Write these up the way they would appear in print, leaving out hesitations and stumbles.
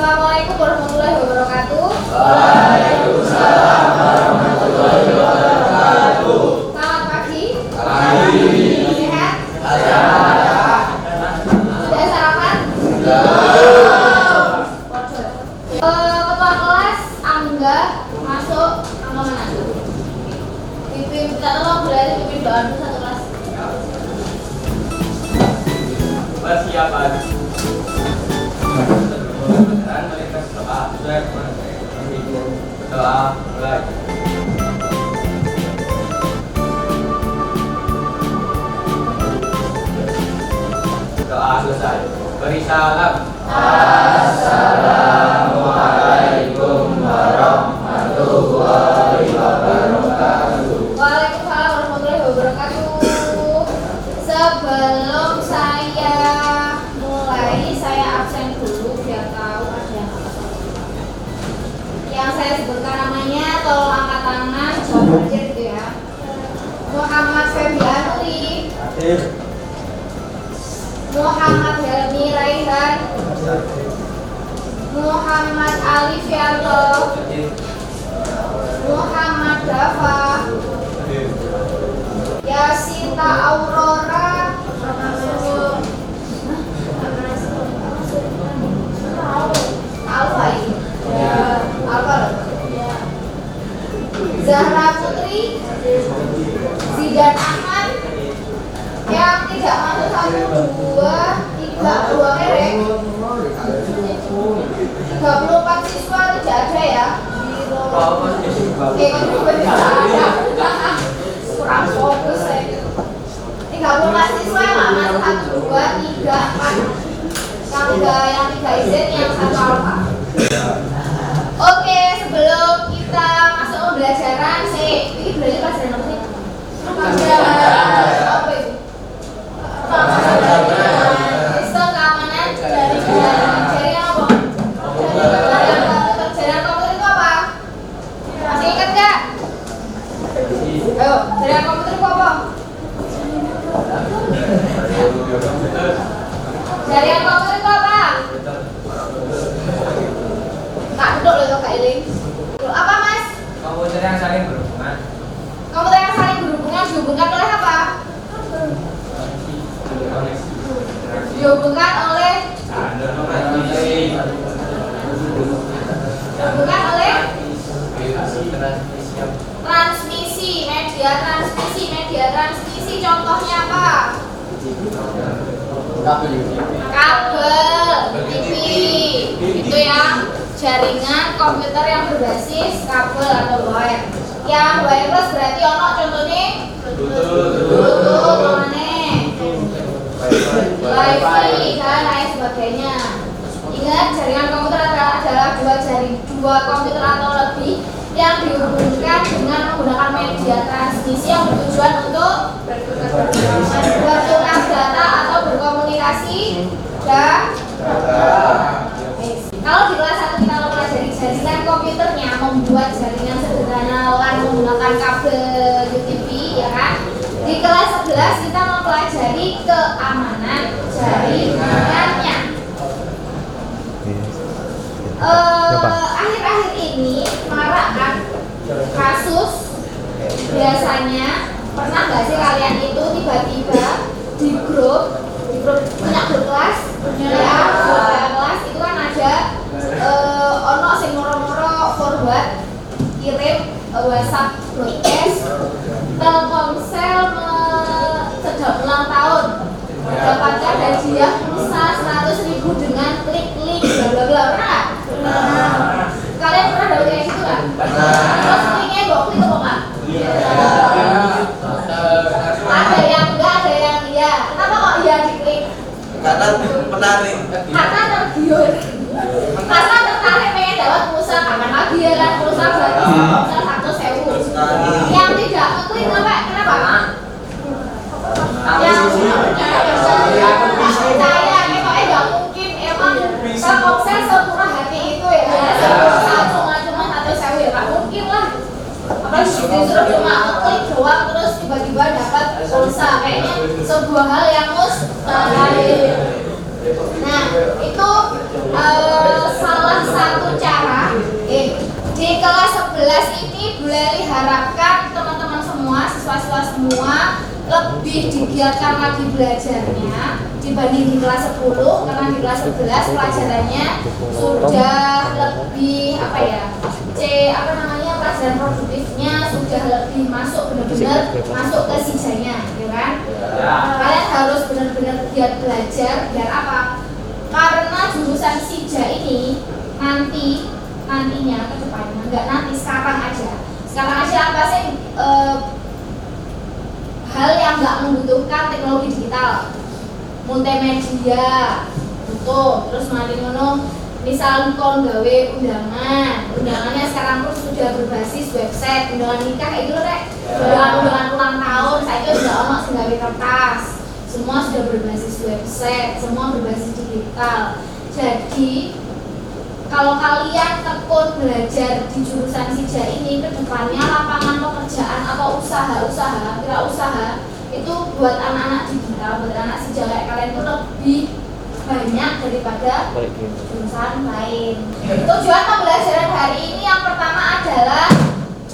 Assalamualaikum warahmatullahi wabarakatuh. Waalaikumsalam warahmatullahi wabarakatuh. Selamat pagi. Pagi. Sehat? Sehat. Sudah sarapan? Sudah. Ketua kelas Angga masuk angka mana? Pimpin kita tolong berarti pimpin doa dulu satu kelas. Persiapan. Doa mulai. Doa selesai. Beri salam. Assalamualaikum warahmatullahi wabarakatuh. Waalaikumsalam warahmatullahi wabarakatuh. Sebelum saya mulai, saya absen dulu biar tahu ada yang apa. Yang saya sebutkan namanya, tolong angkat tangan, jawab aja gitu ya. Muhammad Febianuri, Muhammad Helmi Raihan, Muhammad Ali Fianto, Muhammad Dafa, Yasinta Aurora, Alfa ini, Alfa, Zahra Putri, Zidan Ahmad, yang tidak masuk 1, 2, 3, 2 merek, 34 siswa tidak ada ya. Kurang fokus saya gitu. 34 siswa yang nggak masuk 1, 2, 3, 4. Yang 3 izin, yang 1 alfa. Oke, sebelum kita masuk pembelajaran, ini belajar pelajaran apa sih? Apa itu? Sistem keamanan jaringan apa? Jaringan komputer itu apa? Masih ingat nggak? Ayo, jaringan komputer itu apa? Jaringan komputer itu apa? Tak duduk loh Kak Eling. Apa Mas? Komputer yang saling berhubungan. Komputer yang saling berhubungan dihubungkan oleh apa? Dihubungkan oleh transmisi, media transmisi, contohnya apa? Kabel, TV, itu yang jaringan komputer yang berbasis kabel atau wire. Yang wireless berarti ono contohnya Bluetooth, Wi-Fi dan lain sebagainya. Ingat, jaringan komputer adalah dua komputer atau lebih yang dihubungkan dengan menggunakan media transmisi yang bertujuan untuk bertukar data atau berkomunikasi Kalau di kelas 1 kita mempelajari jaringan komputernya, membuat jaringan sederhana menggunakan kabel UTP, ya kan? Di kelas 11 kita mempelajari keamanan jaringannya. Akhir-akhir ini marak kan kasus, biasanya pernah nggak sih kalian itu tiba-tiba di grup punya grup kelas, ya, kelas itu kan ada ono sing moro-moro forward kirim WhatsApp broadcast Telkomsel sedang ulang tahun mendapatkan hadiah pulsa 100.000 dengan klik link bla bla bla. Pernah nggak? Kalian pernah dapat kayak gitu nggak? Terus linknya gue klik apa nggak? Ada yang enggak, ada yang iya. Kenapa kok iya diklik? Karena menarik. Karena tergiur. Karena tertarik pengen dapat pulsa, kapan lagi ya kan pulsa gratis, pulsa 1.000. Yang tidak ngeklik kenapa? Yang percaya, pokoknya nggak mungkin emang Telkomsel semurah hati itu ya. Cuma 1.000 ya, nggak mungkin lah. Apalagi disuruh cuma ngeklik doang terus tiba-tiba dapat pulsa, kayaknya sebuah hal yang mustahil. Nah, itu salah satu cara. Di kelas 11 ini Bu Leli harapkan teman-teman semua, siswa-siswa semua lebih digiatkan lagi belajarnya dibanding di kelas 10, karena di kelas 11 pelajarannya sudah lebih pelajaran produktifnya sudah lebih masuk, benar-benar masuk ke sijanya, ya kan? Kalian harus benar-benar giat belajar biar apa? Karena jurusan sija ini nantinya ke depannya, sekarang aja apa sih hal yang nggak membutuhkan teknologi digital, multimedia butuh, terus nanti misal kon gawe undangannya sekarang pun sudah berbasis website, undangan nikah itu rek, undangan ulang tahun saya itu sudah ono sing gawe kertas, semua sudah berbasis website, semua berbasis digital. Jadi kalau kalian tekun belajar di jurusan sija ini, ke depannya lapangan pekerjaan atau usaha itu buat anak-anak digital, buat anak sija kayak kalian itu lebih banyak daripada jurusan lain. Tujuan pembelajaran hari ini yang pertama adalah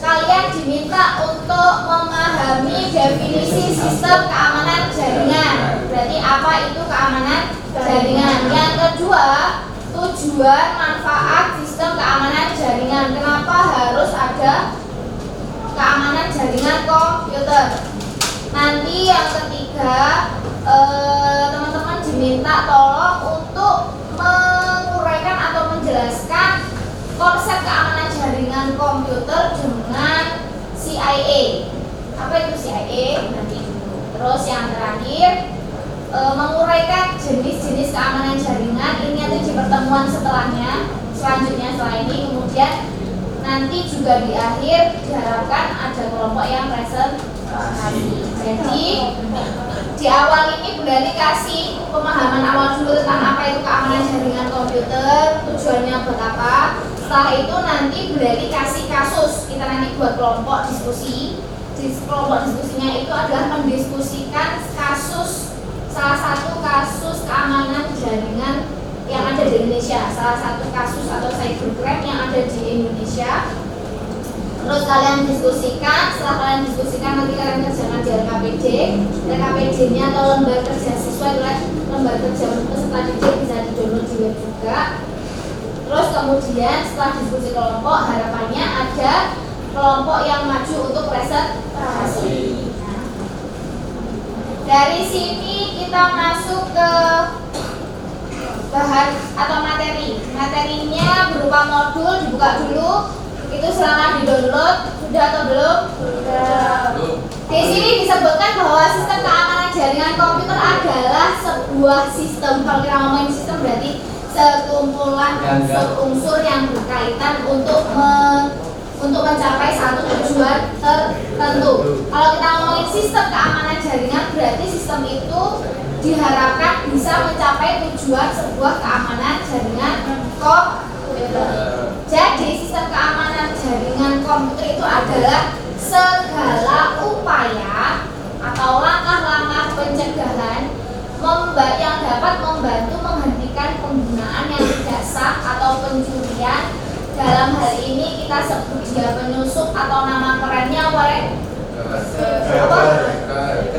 kalian diminta untuk memahami definisi sistem keamanan jaringan. Berarti apa itu keamanan jaringan? Yang kedua, tujuan manfaat sistem keamanan jaringan. Kenapa harus ada keamanan jaringan komputer? Nanti yang ketiga, teman-teman diminta tolong untuk menguraikan atau menjelaskan konsep keamanan jaringan komputer dengan CIA. Apa itu CIA? Nanti dulu. Terus yang terakhir, menguraikan jenis-jenis keamanan jaringan. Ini nanti di pertemuan selanjutnya setelah ini. Kemudian nanti juga di akhir diharapkan ada kelompok yang presentasi. Jadi di awal ini Bu Leli kasih pemahaman awal dulu tentang apa itu keamanan jaringan komputer, tujuannya buat apa. Setelah itu nanti Bu Leli kasih kasus, kita nanti buat kelompok diskusi. Di kelompok diskusinya itu adalah mendiskusikan salah satu kasus keamanan jaringan yang ada di Indonesia, salah satu kasus atau cybercrime yang ada di Indonesia. Terus kalian diskusikan, setelah kalian diskusikan nanti kalian kerjakan di LKPD. LKPD-nya atau lembar kerja siswa adalah lembar kerja untuk peserta didik, bisa di-download di web juga. Terus kemudian setelah diskusi kelompok, harapannya ada kelompok yang maju untuk presentasi. Dari sini kita masuk ke bahan atau materi. Materinya berupa modul, dibuka dulu. Itu selama di-download, sudah atau belum? Sudah. Di sini disebutkan bahwa sistem keamanan jaringan komputer adalah sebuah sistem. Kalau kita ngomongin sistem berarti sekumpulan unsur yang berkaitan untuk mencapai satu tujuan tertentu. Kalau kita ngomongin sistem keamanan jaringan berarti sistem itu diharapkan bisa mencapai tujuan sebuah keamanan jaringan komputer. Jadi sistem keamanan jaringan komputer itu adalah segala upaya atau langkah-langkah pencegahan yang dapat membantu menghentikan penggunaan yang tidak sah atau pencurian. Dalam hal ini kita sebut dia penyusup atau nama kerennya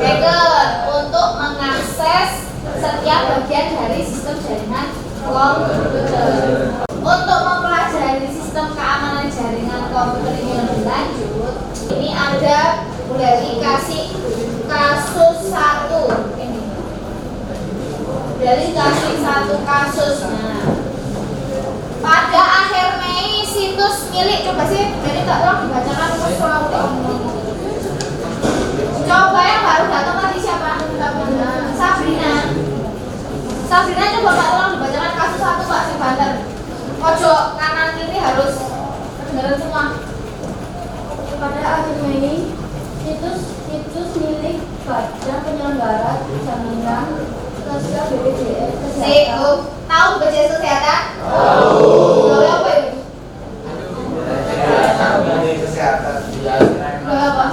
hacker untuk mengakses setiap bagian dari sistem jaringan komputer. Untuk mempelajari sistem keamanan jaringan komputer ini lebih lanjut, ini ada Bu Leli kasih kasus satu. Ini Bu Leli kasih satu kasus. Nah, pada akhir Mei situs milik, coba sih Bu Leli tak tolong dibacakan terus kalau coba yang baru datang tadi siapa? Sabrina coba Pak tolong dibacakan kasus satu Pak si Banter. Pojok kanan kiri harus kedengaran semua. Pada akhir Mei, situs milik Badan Penyelenggara Jaminan Sosial BPJS Kesehatan. Tahu BPJS Kesehatan? Tahu. Tahu apa itu? Kesehatan. Tahu apa?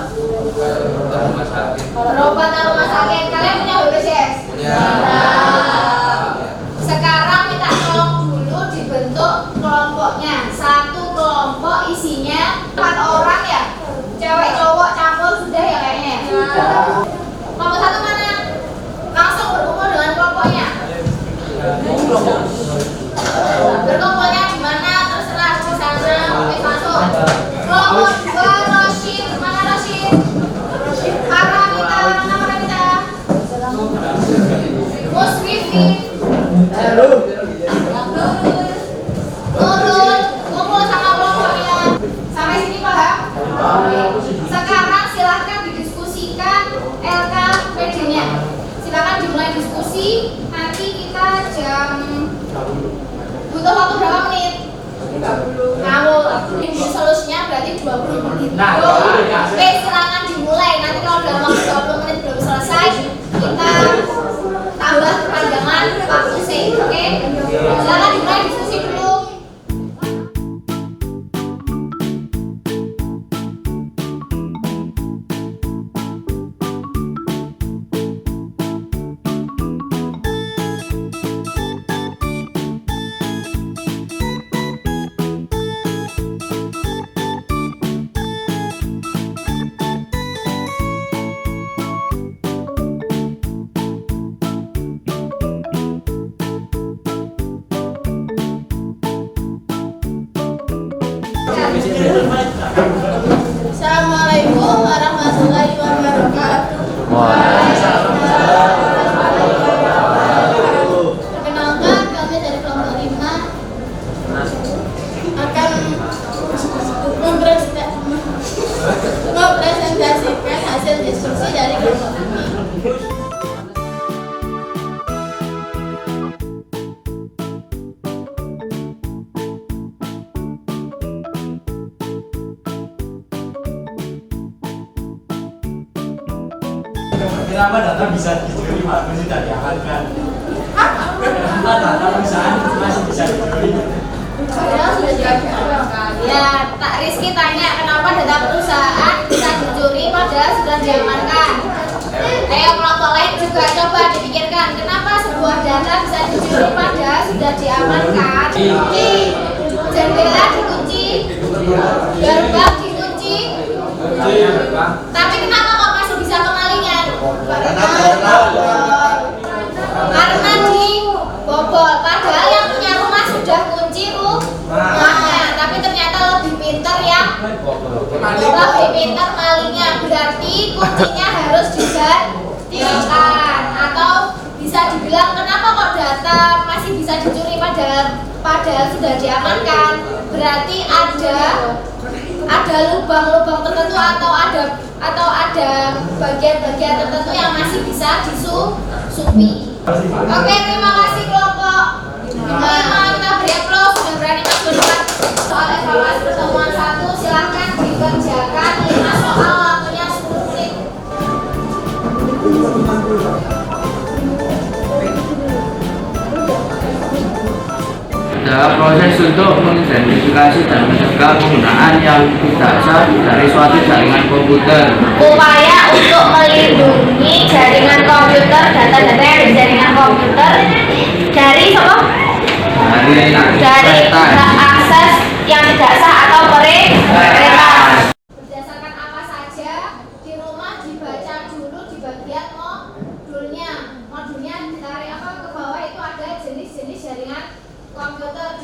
Obat rumah sakit. Kalian punya BPJS? Punya. berapa menit? 30. Ngawur. Ini solusinya berarti 20 menit. Nah, oke, silakan dimulai. Nanti kalau dalam waktu 20 menit belum selesai, kita tambah kepanjangan waktu sih. Oke? Silakan dimulai diskusi dulu. Assalamualaikum warahmatullahi wabarakatuh. Perkenalkan, kami dari kelompok 5 akan mempresentasikan hasil diskusi dari kelompok kami. Kenapa data bisa dicuri waktu sudah diamankan? Kenapa data perusahaan masih bisa dicuri? Padahal sudah diamankan. Ya, Pak Rizky tanya kenapa data perusahaan bisa dicuri padahal sudah diamankan. Ayo kelompok lain juga coba dipikirkan kenapa sebuah data bisa dicuri padahal sudah diamankan. Jendela dikunci, gerbang dikunci, tapi kenapa kok masih bisa kemalingan? Karena dibobol. Padahal yang punya rumah sudah kunci rumahnya, tapi ternyata lebih pintar ya. Lebih pintar malingnya, berarti kuncinya harus digantikan. Atau bisa dibilang kenapa kok data masih bisa dicuri padahal sudah diamankan? Berarti ada lubang-lubang tertentu atau ada bagian-bagian tertentu yang masih bisa disusupi. Oke, terima kasih kelompok 5. Kita beri aplaus sudah berani masuk depan. Soal evaluasi pertemuan 1 silahkan dikerjakan 5 soal, waktunya 10 menit. Dalam proses untuk mengidentifikasi dan mencegah penggunaan yang tidak sah dari suatu jaringan komputer. Upaya untuk melindungi jaringan komputer, data-data yang di jaringan komputer dari apa? Dari akses yang tidak sah atau peretas. Berdasarkan apa saja di rumah dibaca dulu di bagian modulnya. Modulnya ditarik ke bawah itu ada jenis-jenis jaringan komputer.